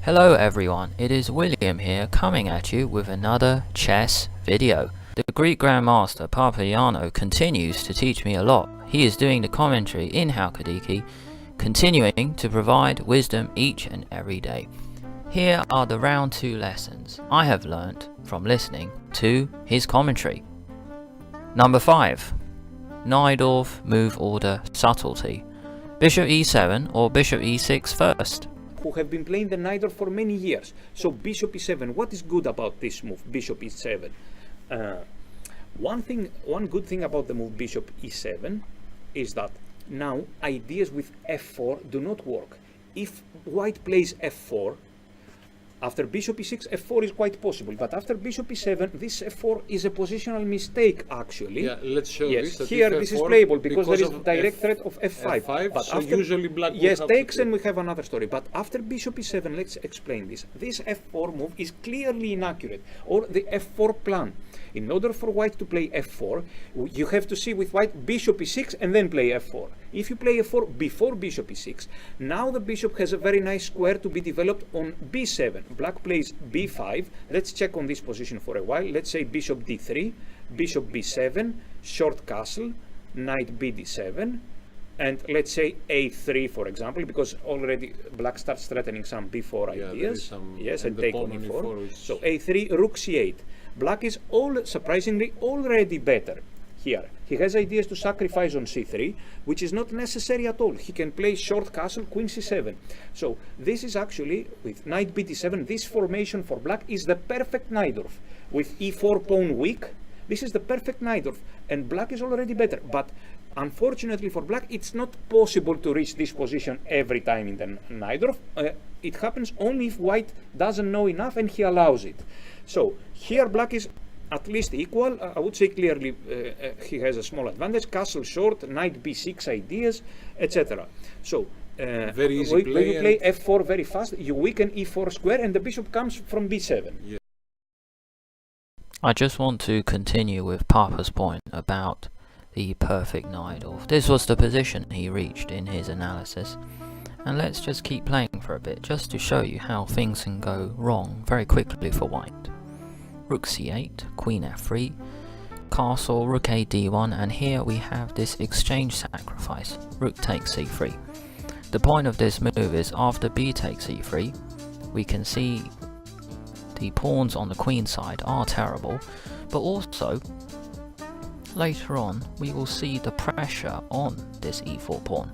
Hello everyone, it is William here coming at you with another chess video. The Greek Grandmaster Papaioanou continues to teach me a lot. He is doing the commentary in Halkidiki, continuing to provide wisdom each and every day. Here are the round 2 lessons I have learnt from listening to his commentary. Number 5. Najdorf move order subtlety. Bishop e7 or bishop e6 first. Who have been playing the Najdorf for many years. So bishop e7, what is good about this move, bishop e7? One good thing about the move bishop e7 is that now ideas with f4 do not work. If white plays f4, after bishop e6, f4 is quite possible, but after bishop e7, this f4 is a positional mistake actually. Yeah, let's show yes, this. Here this is playable because there is direct threat of f5. But so usually black yes, takes and we have another story. But after bishop e7, let's explain this. This f4 move is clearly inaccurate, or the f4 plan. In order for white to play f4, you have to see with white bishop e6 and then play f4. If you play f4 before bishop e6, now the bishop has a very nice square to be developed on b7. Black plays b5. Let's check on this position for a while. Let's say bishop d3, bishop b7, short castle, knight bd7, and let's say a3 for example, because already black starts threatening some b4 ideas. Yes, and take on e4. So a3, rook c8. Black is surprisingly already better here. He has ideas to sacrifice on c3, which is not necessary at all. He can play short castle, queen c7. So this is actually, with knight bd7, this formation for black is the perfect Najdorf. With e4 pawn weak, this is the perfect Najdorf, and black is already better. But unfortunately for black, it's not possible to reach this position every time in the Najdorf. It happens only if white doesn't know enough and he allows it. So here black is at least equal. I would say clearly he has a small advantage. Castle short, knight b6 ideas, etc. So very easy when you play f4 very fast, you weaken e4 square and the bishop comes from b7. Yeah. I just want to continue with Papa's point about the perfect Najdorf. This was the position he reached in his analysis. And let's just keep playing for a bit, just to show you how things can go wrong very quickly for white. Rook c8, queen f3, castle, rook a d1, and here we have this exchange sacrifice, rook takes c3. The point of this move is after b takes e3, we can see the pawns on the queen side are terrible, but also later on we will see the pressure on this e4 pawn.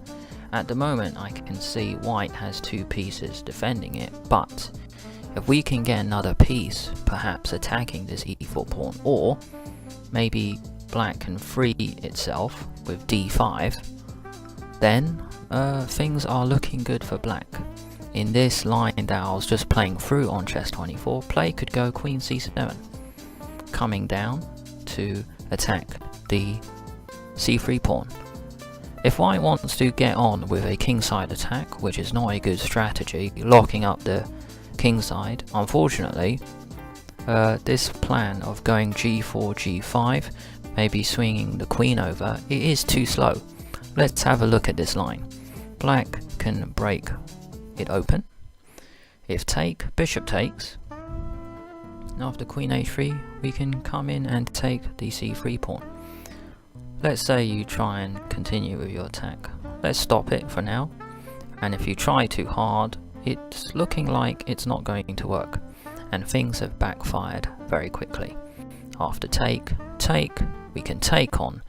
At the moment I can see white has 2 pieces defending it, but if we can get another piece perhaps attacking this e4 pawn, or maybe black can free itself with d5, then things are looking good for black. In this line that I was just playing through on chess24, play could go queen c7, coming down to attack the c3 pawn. If white wants to get on with a kingside attack, which is not a good strategy, locking up the kingside, unfortunately, this plan of going g4, g5, maybe swinging the queen over, it is too slow. Let's have a look at this line. Black can break it open. If take, bishop takes. After queen h3, we can come in and take the c3 pawn. Let's say you try and continue with your attack. Let's stop it for now, and if you try too hard, it's looking like it's not going to work, and things have backfired very quickly. After take, we can take on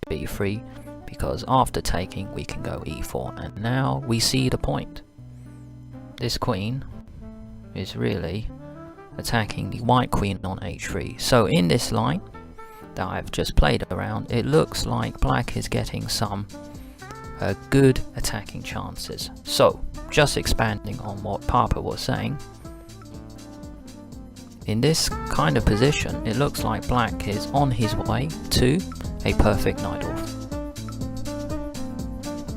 b3, because after taking we can go e4, and now we see the point. This queen is really attacking the white queen on h3, so in this line that I've just played around, it looks like black is getting some good attacking chances. So, just expanding on what Papa was saying, in this kind of position, it looks like black is on his way to a perfect Najdorf.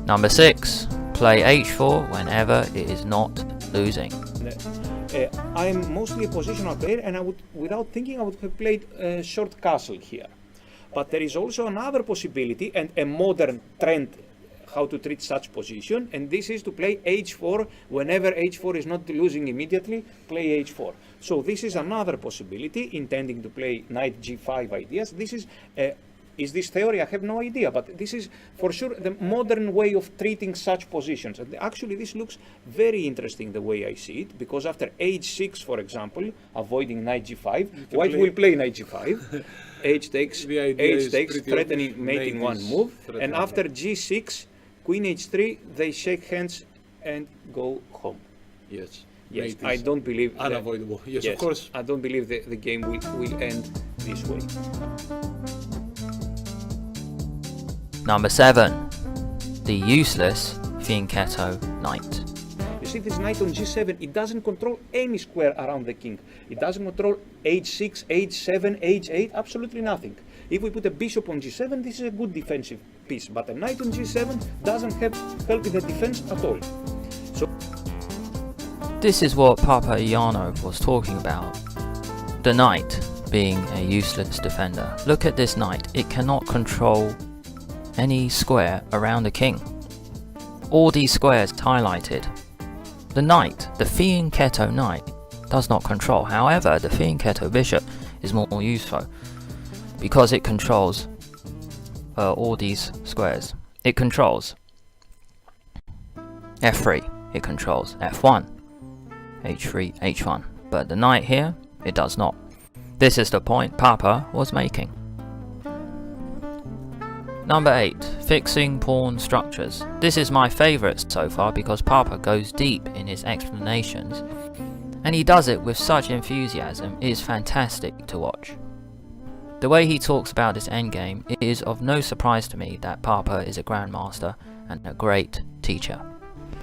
Number 6, play h4 whenever it is not losing. I'm mostly a positional player, and I would, without thinking, I would have played short castle here. But there is also another possibility, and a modern trend how to treat such position, and this is to play h4 whenever h4 is not losing immediately, play h4. So this is another possibility, intending to play knight g5 ideas. This is this theory? I have no idea, but this is for sure the modern way of treating such positions. And actually this looks very interesting the way I see it, because after h6, for example, avoiding knight g5, white will play knight g5, h takes, threatening mating one move, and after g6, queen h3, they shake hands and go home. Yes. Yes, I don't believe unavoidable. Yes, of course. I don't believe the game will end this way. Number 7. The useless Fianchetto Knight. You see this knight on g7, it doesn't control any square around the king. It doesn't control h6, h7, h8, absolutely nothing. If we put a bishop on g7, this is a good defensive piece, but a knight on g7 doesn't help in the defense at all. So this is what Papaioanou was talking about. The knight being a useless defender. Look at this knight, it cannot control any square around the king. All these squares highlighted. The knight, the Fianchetto Knight, does not control. However, the Fianchetto Bishop is more useful because it controls all these squares. It controls f3, it controls f1, h3, h1, but the knight here, it does not. This is the point Papa was making. Number 8. Fixing pawn structures. This is my favourite so far because Papa goes deep in his explanations, and he does it with such enthusiasm. It is fantastic to watch. The way he talks about this endgame, it is of no surprise to me that Papa is a grandmaster and a great teacher.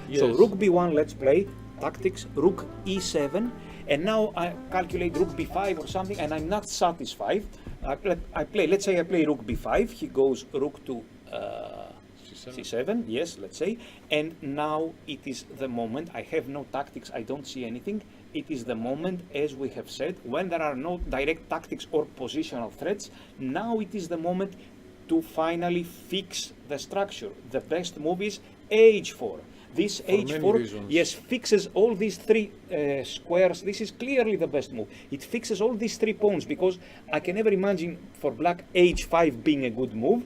Yes. So rook b1, let's play tactics, rook e7, and now I calculate rook b5 or something, and I'm not satisfied. Let's say I play rook b5, he goes rook to c7, yes, let's say, and now it is the moment. I have no tactics, I don't see anything. It is the moment, as we have said, when there are no direct tactics or positional threats. Now it is the moment to finally fix the structure. The best move is h4. This h4, yes, fixes all these three squares. This is clearly the best move. It fixes all these 3 pawns, because I can never imagine for black h5 being a good move.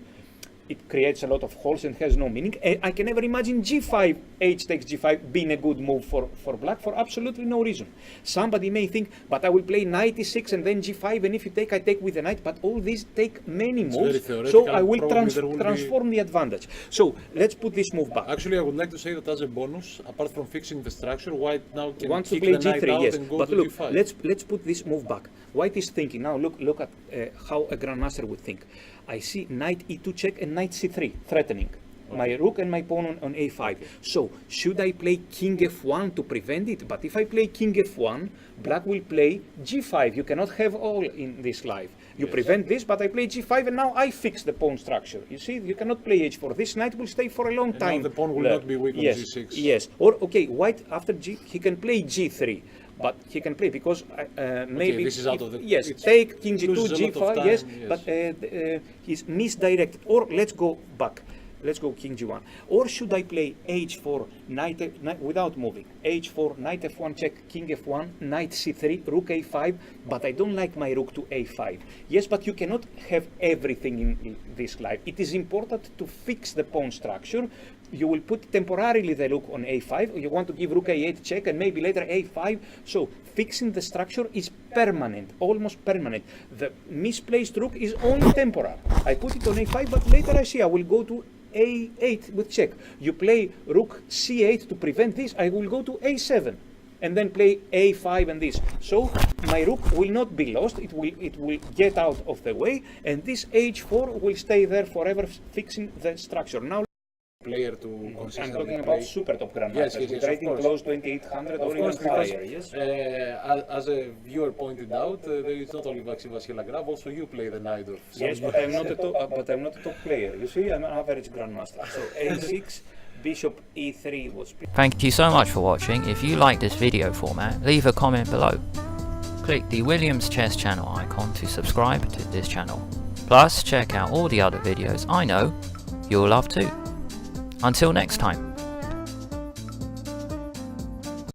It creates a lot of holes and has no meaning. I can never imagine g5, h takes g5 being a good move for black for absolutely no reason. Somebody may think, but I will play knight e6 and then g5, and if you take, I take with the knight, but all these take many moves, so I will transform the advantage. So let's put this move back. Actually, I would like to say that as a bonus, apart from fixing the structure, white now can wants to kick play the knight g3, out yes, and go but to look, g5. let's put this move back. White is thinking, now look at how a grandmaster would think. I see knight e2 check and knight c3 threatening my rook and my pawn on a5. So should I play king f1 to prevent it? But if I play king f1, black will play g5. You cannot have all in this life. You prevent this, but I play g5, and now I fix the pawn structure. You see, you cannot play h4. This knight will stay for a long time. Now the pawn will not be weak on g6. Yes. Or okay, white after g, he can play g3. But he can play because maybe this is out of the, yes, take king g2, g5, yes, but he's misdirected. Or let's go back. Let's go king g1. Or should I play h4, knight without moving? h4, knight f1 check, king f1, knight c3, rook a5, but I don't like my rook to a5. Yes, but you cannot have everything in this life. It is important to fix the pawn structure. You will put temporarily the rook on a5, or you want to give rook a8 check and maybe later a5. So fixing the structure is permanent, almost permanent. The misplaced rook is only temporary. I put it on a5, but later I see I will go to a8 with check. You play rook c8 to prevent this, I will go to a7 and then play a5 and this. So my rook will not be lost, it will get out of the way, and this h4 will stay there forever, fixing the structure. Now player to I'm talking about super top grandmasters, yes, rating close 2800 or even higher, yes? As a viewer pointed out, there is not only Vasilagravov, also you play the Najdorf. Yes, but I'm not a top player. You see, I'm an average grandmaster. So a6, bishop e3 was... Thank you so much for watching. If you like this video format, leave a comment below. Click the Williams Chess channel icon to subscribe to this channel. Plus, check out all the other videos I know you'll love too. Until next time.